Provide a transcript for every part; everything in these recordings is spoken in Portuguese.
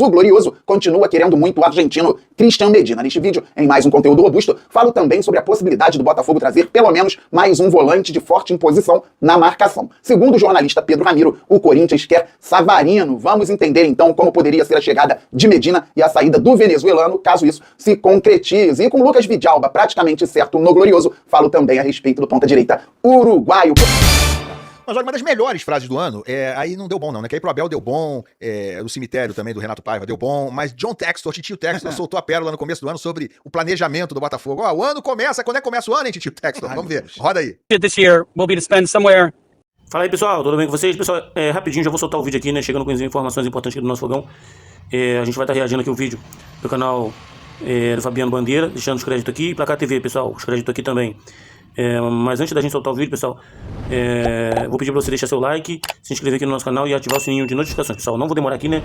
O Glorioso continua querendo muito o argentino Cristian Medina. Neste vídeo, em mais um conteúdo robusto, falo também sobre a possibilidade do Botafogo trazer pelo menos mais um volante de forte imposição na marcação. Segundo o jornalista Pedro Ramiro, o Corinthians quer Savarino. Vamos entender então como poderia ser a chegada de Medina e a saída do venezuelano, caso isso se concretize. E com Lucas Vidalba praticamente certo no Glorioso, falo também a respeito do ponta-direita uruguaio. Mas olha, uma das melhores frases do ano, aí não deu bom não, né? Que aí pro Abel deu bom, do Cemitério também, do Renato Paiva, deu bom, mas John Textor, Titio Textor, soltou a pérola no começo do ano sobre o planejamento do Botafogo. Ó, o ano começa, quando é que começa o ano, hein, Titio Textor? Vamos ver, roda aí. This year will be to spend somewhere. Fala aí, pessoal, tudo bem com vocês? Pessoal, rapidinho, já vou soltar o vídeo aqui, né? Chegando com as informações importantes aqui do nosso fogão. A gente vai estar reagindo aqui o vídeo do canal do Fabiano Bandeira, deixando os créditos aqui, e Placar TV, pessoal, os créditos aqui também. Mas antes da gente soltar o vídeo, pessoal, vou pedir pra você deixar seu like, se inscrever aqui no nosso canal e ativar o sininho de notificações, pessoal. Não vou demorar aqui, né?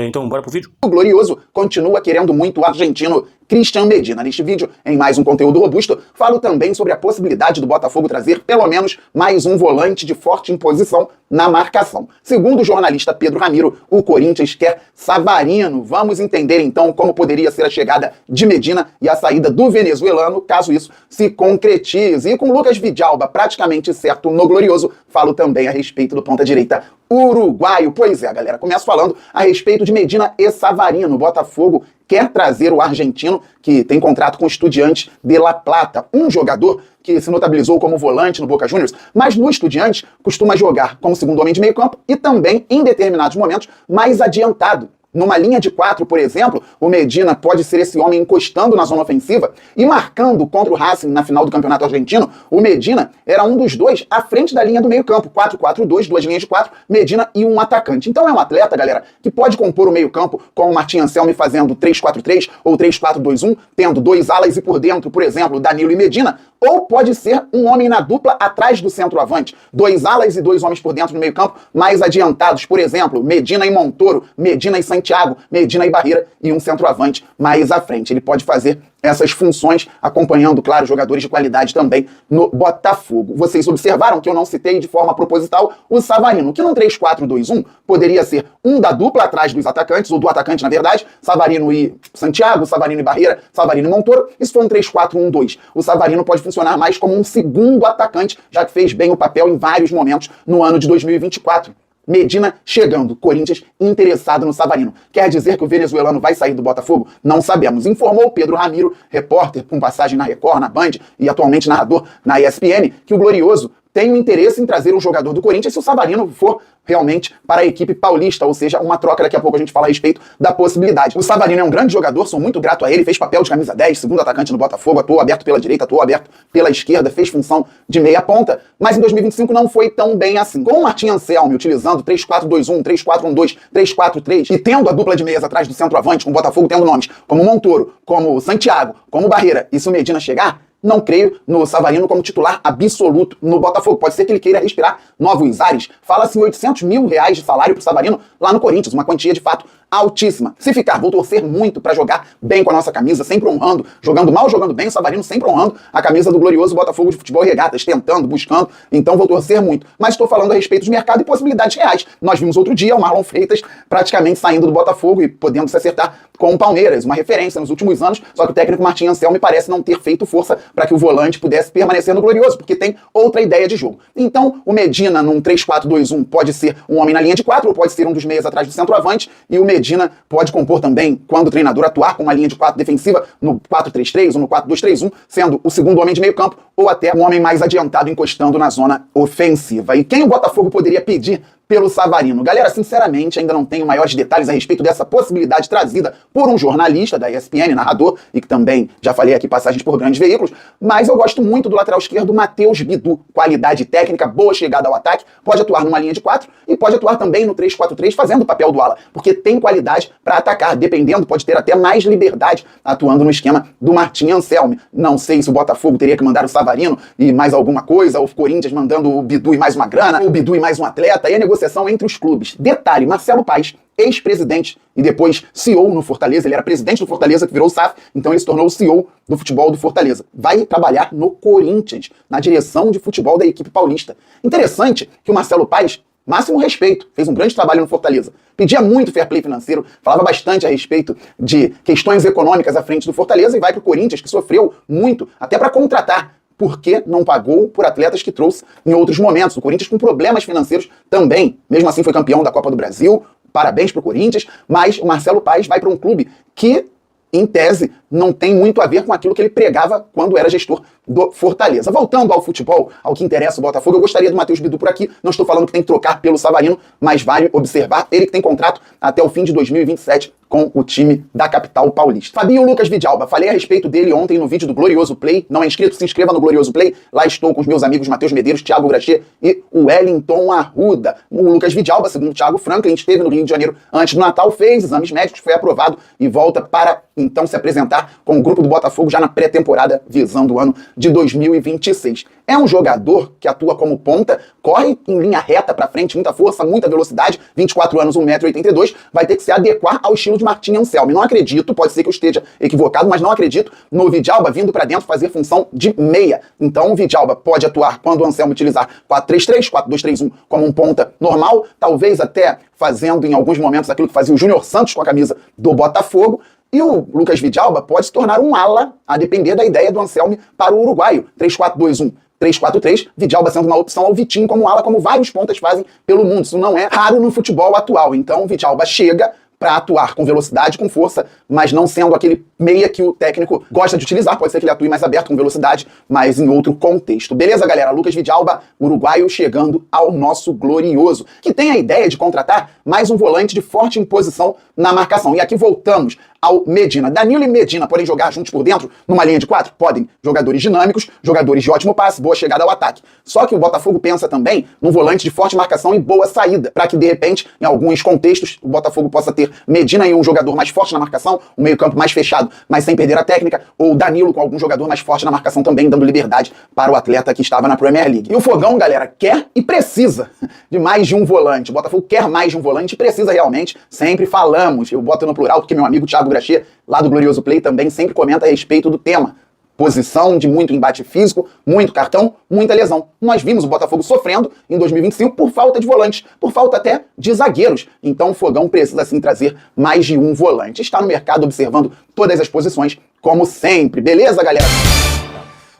Então, bora pro vídeo. O Glorioso continua querendo muito o argentino Cristian Medina. Neste vídeo, em mais um conteúdo robusto, falo também sobre a possibilidade do Botafogo trazer pelo menos mais um volante de forte imposição na marcação. Segundo o jornalista Pedro Ramiro, o Corinthians quer Savarino. Vamos entender então como poderia ser a chegada de Medina e a saída do venezuelano, caso isso se concretize. E com Lucas Vidalba praticamente certo no Glorioso, falo também a respeito do ponta-direita uruguaio. Pois é, galera, começo falando a respeito de Medina e Savarino. O Botafogo quer trazer o argentino, que tem contrato com o Estudiantes de La Plata, um jogador que se notabilizou como volante no Boca Juniors, mas no Estudiantes costuma jogar como segundo homem de meio campo e também, em determinados momentos, mais adiantado. Numa linha de 4, por exemplo, o Medina pode ser esse homem encostando na zona ofensiva e marcando contra o Racing na final do Campeonato Argentino. O Medina era um dos dois à frente da linha do meio-campo. 4-4-2, duas linhas de 4, Medina e um atacante. Então é um atleta, galera, que pode compor o meio-campo com o Martim Anselmi fazendo 3-4-3 ou 3-4-2-1, tendo dois alas e por dentro, por exemplo, Danilo e Medina, ou pode ser um homem na dupla atrás do centroavante. Dois alas e dois homens por dentro no meio-campo mais adiantados, por exemplo, Medina e Montoro, Medina e Santiago, Medina e Barreira e um centroavante mais à frente. Ele pode fazer essas funções, acompanhando, claro, jogadores de qualidade também no Botafogo. Vocês observaram que eu não citei de forma proposital o Savarino, que num 3-4-2-1 poderia ser um da dupla atrás dos atacantes, ou do atacante, na verdade, Savarino e Santiago, Savarino e Barreira, Savarino e Montoro. Isso foi um 3-4-1-2. O Savarino pode funcionar mais como um segundo atacante, já que fez bem o papel em vários momentos no ano de 2024. Medina chegando, Corinthians interessado no Savarino. Quer dizer que o venezuelano vai sair do Botafogo? Não sabemos. Informou Pedro Ramiro, repórter com passagem na Record, na Band e atualmente narrador na ESPN, que o Glorioso tem um interesse em trazer um jogador do Corinthians se o Savarino for realmente para a equipe paulista, ou seja, uma troca, daqui a pouco a gente fala a respeito da possibilidade. O Savarino é um grande jogador, sou muito grato a ele, fez papel de camisa 10, segundo atacante no Botafogo, atuou aberto pela direita, atuou aberto pela esquerda, fez função de meia ponta, mas em 2025 não foi tão bem assim. Com o Martim Anselmi utilizando 3-4-2-1, 3-4-1-2, 3-4-3 e tendo a dupla de meias atrás do centroavante, com o Botafogo tendo nomes como Montoro, como Santiago, como Barreira, e se o Medina chegar, não creio no Savarino como titular absoluto no Botafogo. Pode ser que ele queira respirar novos ares. Fala-se em R$800 mil de salário pro Savarino lá no Corinthians, uma quantia de fato altíssima. Se ficar, vou torcer muito para jogar bem com a nossa camisa, sempre honrando, jogando mal, jogando bem, o Savarino sempre honrando a camisa do glorioso Botafogo de Futebol e Regatas, tentando, buscando, então vou torcer muito. Mas estou falando a respeito de mercado e possibilidades reais. Nós vimos outro dia o Marlon Freitas praticamente saindo do Botafogo e podendo se acertar com o Palmeiras, uma referência nos últimos anos, só que o técnico Martim Anselmi parece não ter feito força para que o volante pudesse permanecer no glorioso, porque tem outra ideia de jogo. Então, o Medina num 3-4-2-1 pode ser um homem na linha de 4, ou pode ser um dos meias atrás do centroavante, e o Medina pode compor também, quando o treinador atuar com uma linha de 4 defensiva, no 4-3-3 ou no 4-2-3-1, sendo o segundo homem de meio campo, ou até um homem mais adiantado encostando na zona ofensiva. E quem o Botafogo poderia pedir pelo Savarino? Galera, sinceramente, ainda não tenho maiores detalhes a respeito dessa possibilidade trazida por um jornalista da ESPN, narrador, e que também já falei aqui passagens por grandes veículos, mas eu gosto muito do lateral esquerdo Matheus Bidu. Qualidade técnica, boa chegada ao ataque, pode atuar numa linha de 4 e pode atuar também no 3-4-3 fazendo o papel do ala, porque tem qualidade para atacar, dependendo, pode ter até mais liberdade atuando no esquema do Martim Anselmi. Não sei se o Botafogo teria que mandar o Savarino e mais alguma coisa, ou o Corinthians mandando o Bidu e mais uma grana, o Bidu e mais um atleta, e a negociação entre os clubes. Detalhe, Marcelo Paes, ex-presidente e depois CEO no Fortaleza, ele era presidente do Fortaleza que virou o SAF, então ele se tornou o CEO do futebol do Fortaleza. Vai trabalhar no Corinthians, na direção de futebol da equipe paulista. Interessante que o Marcelo Paes máximo respeito, fez um grande trabalho no Fortaleza. Pedia muito fair play financeiro, falava bastante a respeito de questões econômicas à frente do Fortaleza e vai pro Corinthians, que sofreu muito, até para contratar, porque não pagou por atletas que trouxe em outros momentos. O Corinthians com problemas financeiros também, mesmo assim foi campeão da Copa do Brasil, parabéns pro Corinthians, mas o Marcelo Paes vai para um clube que, em tese, não tem muito a ver com aquilo que ele pregava quando era gestor do Fortaleza. Voltando ao futebol, ao que interessa o Botafogo, eu gostaria do Matheus Bidu por aqui. Não estou falando que tem que trocar pelo Savarino, mas vale observar, ele que tem contrato até o fim de 2027 com o time da capital paulista. Fabinho Lucas Vidalba, falei a respeito dele ontem no vídeo do Glorioso Play. Não é inscrito? Se inscreva no Glorioso Play. Lá estou com os meus amigos Matheus Medeiros, Thiago Graxê e o Wellington Arruda. O Lucas Vidalba, segundo o Thiago Franklin, esteve no Rio de Janeiro antes do Natal, fez exames médicos, foi aprovado e volta para então se apresentar com o grupo do Botafogo já na pré-temporada, visando o ano de 2026. É um jogador que atua como ponta, corre em linha reta para frente, muita força, muita velocidade, 24 anos, 1,82 m, vai ter que se adequar ao estilo de Martim Anselmi. Não acredito, pode ser que eu esteja equivocado, mas não acredito no Vidalba vindo para dentro fazer função de meia. Então o Vidalba pode atuar quando o Anselmi utilizar 4-3-3, 4-2-3-1 como um ponta normal, talvez até fazendo em alguns momentos aquilo que fazia o Júnior Santos com a camisa do Botafogo. E o Lucas Vidalba pode se tornar um ala, a depender da ideia do Anselmi para o uruguaio. 3-4-2-1, 3-4-3, Vidalba sendo uma opção ao Vitinho como ala, como vários pontas fazem pelo mundo. Isso não é raro no futebol atual. Então o Vidalba chega para atuar com velocidade, com força, mas não sendo aquele meia que o técnico gosta de utilizar. Pode ser que ele atue mais aberto, com velocidade, mas em outro contexto. Beleza, galera? Lucas Vidalba, uruguaio, chegando ao nosso glorioso, que tem a ideia de contratar mais um volante de forte imposição na marcação. E aqui voltamos ao Medina. Danilo e Medina podem jogar juntos por dentro, numa linha de 4? Podem. Jogadores dinâmicos, jogadores de ótimo passe, boa chegada ao ataque. Só que o Botafogo pensa também num volante de forte marcação e boa saída, para que, de repente, em alguns contextos, o Botafogo possa ter Medina e um jogador mais forte na marcação, um meio-campo mais fechado, mas sem perder a técnica, ou Danilo com algum jogador mais forte na marcação também, dando liberdade para o atleta que estava na Premier League. E o Fogão, galera, quer e precisa de mais de um volante. O Botafogo quer mais de um volante e precisa realmente. Sempre falamos, eu boto no plural porque meu amigo Thiago Graxê, lá do Glorioso Play, também sempre comenta a respeito do tema. Posição de muito embate físico, muito cartão, muita lesão. Nós vimos o Botafogo sofrendo em 2025 por falta de volantes, por falta até de zagueiros. Então o Fogão precisa sim trazer mais de um volante. Está no mercado observando todas as posições, como sempre. Beleza, galera?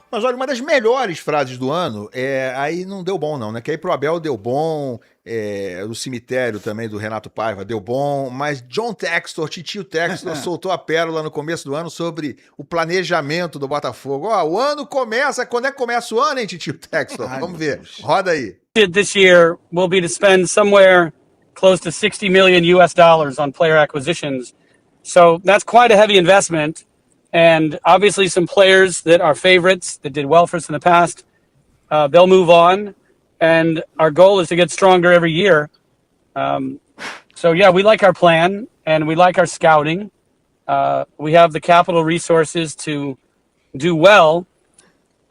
Mas olha, uma das melhores frases do ano, aí não deu bom não, né? Que aí pro Abel deu bom, o cemitério também do Renato Paiva deu bom, mas John Textor, Titio Textor, soltou a pérola no começo do ano sobre o planejamento do Botafogo. Ó, o ano começa, quando é que começa o ano, hein, Titio Textor? Vamos ver, roda aí. This year will be to spend somewhere close to $60 million on player acquisitions. So that's quite a heavy investment. And obviously some players that are favorites that did well for us in the past, they'll move on. And our goal is to get stronger every year. So yeah, we like our plan and we like our scouting. We have the capital resources to do well,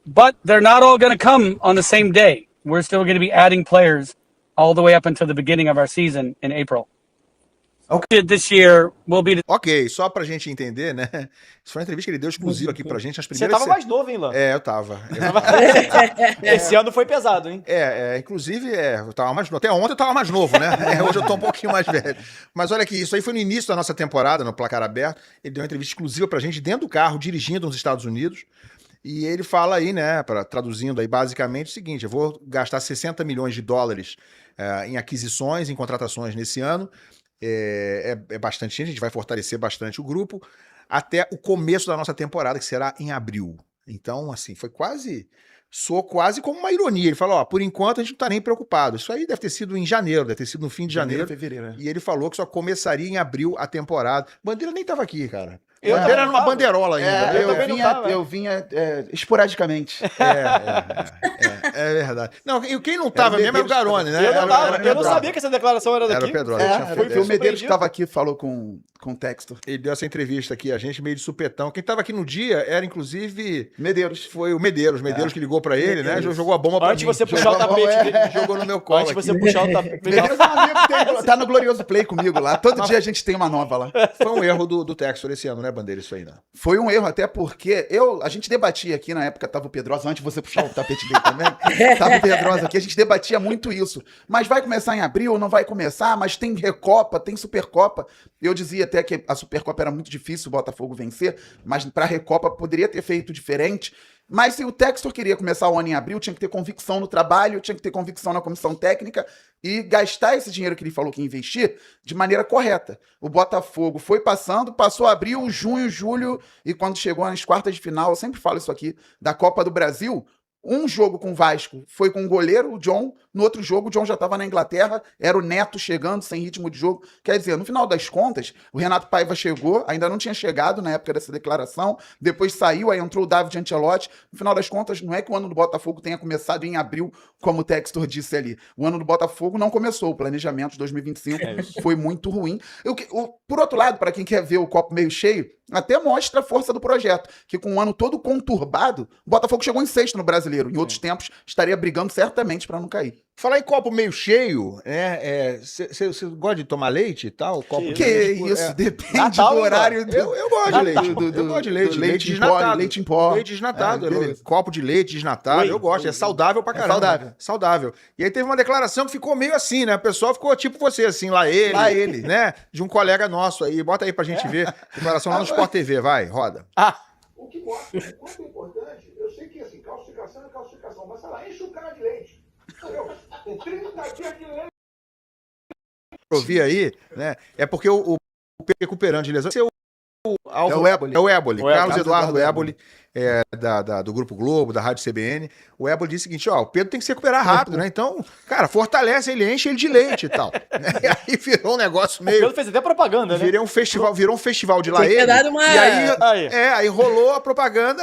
but they're not all going to come on the same day. We're still going to be adding players all the way up until the beginning of our season in April. Okay. This year will be... Ok, só pra gente entender, né? Isso foi uma entrevista que ele deu exclusiva aqui pra gente. As primeiras Você tava mais novo, hein, Lan? Eu tava. Esse ano foi pesado, hein? Inclusive, eu tava mais novo. Até ontem eu tava mais novo, né? Hoje eu tô um pouquinho mais velho. Mas olha aqui, isso aí foi no início da nossa temporada, no Placar Aberto. Ele deu uma entrevista exclusiva pra gente dentro do carro, dirigindo nos Estados Unidos. E ele fala aí, né, traduzindo aí basicamente o seguinte: eu vou gastar $60 milhões em aquisições, em contratações nesse ano. É bastante gente, a gente vai fortalecer bastante o grupo até o começo da nossa temporada, que será em abril. Então, assim, soou quase como uma ironia. Ele falou, por enquanto a gente não tá nem preocupado. Isso aí deve ter sido em janeiro, deve ter sido no fim de janeiro. Fevereiro. E ele falou que só começaria em abril a temporada. Bandeira nem tava aqui, cara. Bandeira era uma bandeirola ainda. Eu vinha esporadicamente. É verdade. Não, e quem não tava mesmo era o Garone, né? Eu não sabia que essa declaração era daqui. Era o Pedro. Foi o Medeiros que estava aqui, falou com o Textor. Ele deu essa entrevista aqui, a gente meio de supetão. Quem estava aqui no dia era, inclusive... Medeiros. Foi o Medeiros que ligou pra ele, né? Jogou a bomba pra mim. Antes de você puxar o tapete dele. Jogou no meu colo. Antes de você puxar o tapete. Medeiros é um amigo, tá no Glorioso Play comigo lá. Todo dia a gente tem uma nova lá. Foi um erro do Textor esse ano, né? Bandeira, isso aí, não. Foi um erro, até porque a gente debatia aqui, na época tava o Pedrosa, antes de você puxar o tapete dele também, tava o Pedrosa aqui, a gente debatia muito isso. Mas vai começar em abril, não vai começar, mas tem Recopa, tem Supercopa. Eu dizia até que a Supercopa era muito difícil o Botafogo vencer, mas pra Recopa poderia ter feito diferente. Mas se o Textor queria começar o ano em abril, tinha que ter convicção no trabalho, tinha que ter convicção na comissão técnica e gastar esse dinheiro que ele falou que ia investir de maneira correta. O Botafogo foi passou abril, junho, julho, e quando chegou nas quartas de final, eu sempre falo isso aqui, da Copa do Brasil, um jogo com o Vasco foi com o goleiro, o John. No outro jogo, o John já estava na Inglaterra. Era o Neto chegando, sem ritmo de jogo. Quer dizer, no final das contas, o Renato Paiva chegou. Ainda não tinha chegado na época dessa declaração. Depois saiu, aí entrou o David Ancelotti. No final das contas, não é que o ano do Botafogo tenha começado em abril, como o Textor disse ali. O ano do Botafogo não começou. O planejamento de 2025 foi muito ruim. Por outro lado, para quem quer ver o copo meio cheio, até mostra a força do projeto. Que com um ano todo conturbado, o Botafogo chegou em sexto no Brasileiro. Em outros tempos, estaria brigando certamente para não cair. Falar em copo meio cheio, né? Você gosta de tomar leite e tal? Copo Que isso, depende Natal, do horário. Eu gosto de leite. Eu gosto de leite. Leite desnatado. Leite em pó. Leite desnatado. Beleza. Copo de leite desnatado. Whey. Eu gosto. É saudável pra caramba. Saudável. E aí teve uma declaração que ficou meio assim, né? O pessoal ficou tipo você, assim, lá ele. Né? De um colega nosso aí. Bota aí pra gente ver. Declaração lá no Sport TV. Vai, roda. O que mostra o quanto é importante, eu sei que assim, calcificação é calcificação, mas sei lá, enche o cara de leite. Entendeu? Com 30 quilos de leite. Eu vi aí, né? É porque o recuperando de lesão. É o Éboli. É o Éboli. Carlos Carlos Eduardo Éboli. Éboli, do Grupo Globo, da Rádio CBN. O Éboli disse o seguinte, o Pedro tem que se recuperar rápido, né? Então, cara, fortalece ele, enche ele de leite e tal. E aí virou um negócio O Pedro meio... fez até propaganda, né? Virou um festival de lá Tem que ter ele. dado uma- E aí, Aí. aí rolou a propaganda,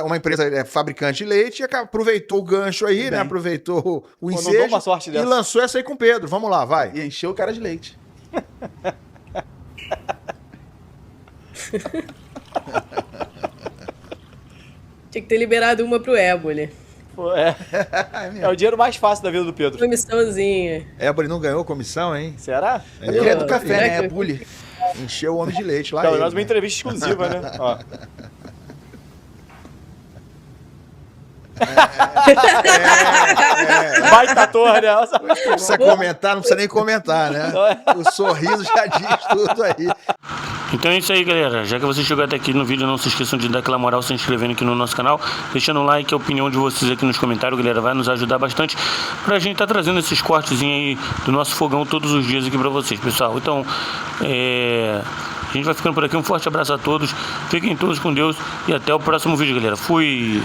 uma empresa fabricante de leite aproveitou o gancho aí, né? Aproveitou o não ensejo dou uma sorte e dessa. lançou essa aí com o Pedro. Vamos lá, vai. E encheu o cara de leite. Tinha que ter liberado uma pro Éboli. Pô, é o dinheiro mais fácil da vida do Pedro. Comissãozinha. Éboli não ganhou comissão, hein? Será? É porque é do café, será né? É que- bully. Encheu o homem de leite lá. Pelo ele, menos uma né? entrevista exclusiva, né? Ó. Baita ator, né? Não precisa comentar, não precisa nem comentar, né? O sorriso já diz tudo aí. Então é isso aí, galera. Já que você chegou até aqui no vídeo, não se esqueçam de dar aquela moral se inscrevendo aqui no nosso canal, deixando um like, a opinião de vocês aqui nos comentários, galera, vai nos ajudar bastante pra gente tá trazendo esses cortezinhos aí do nosso fogão todos os dias aqui pra vocês, pessoal. Então, a gente vai ficando por aqui. Um forte abraço a todos, fiquem todos com Deus e até o próximo vídeo, galera. Fui!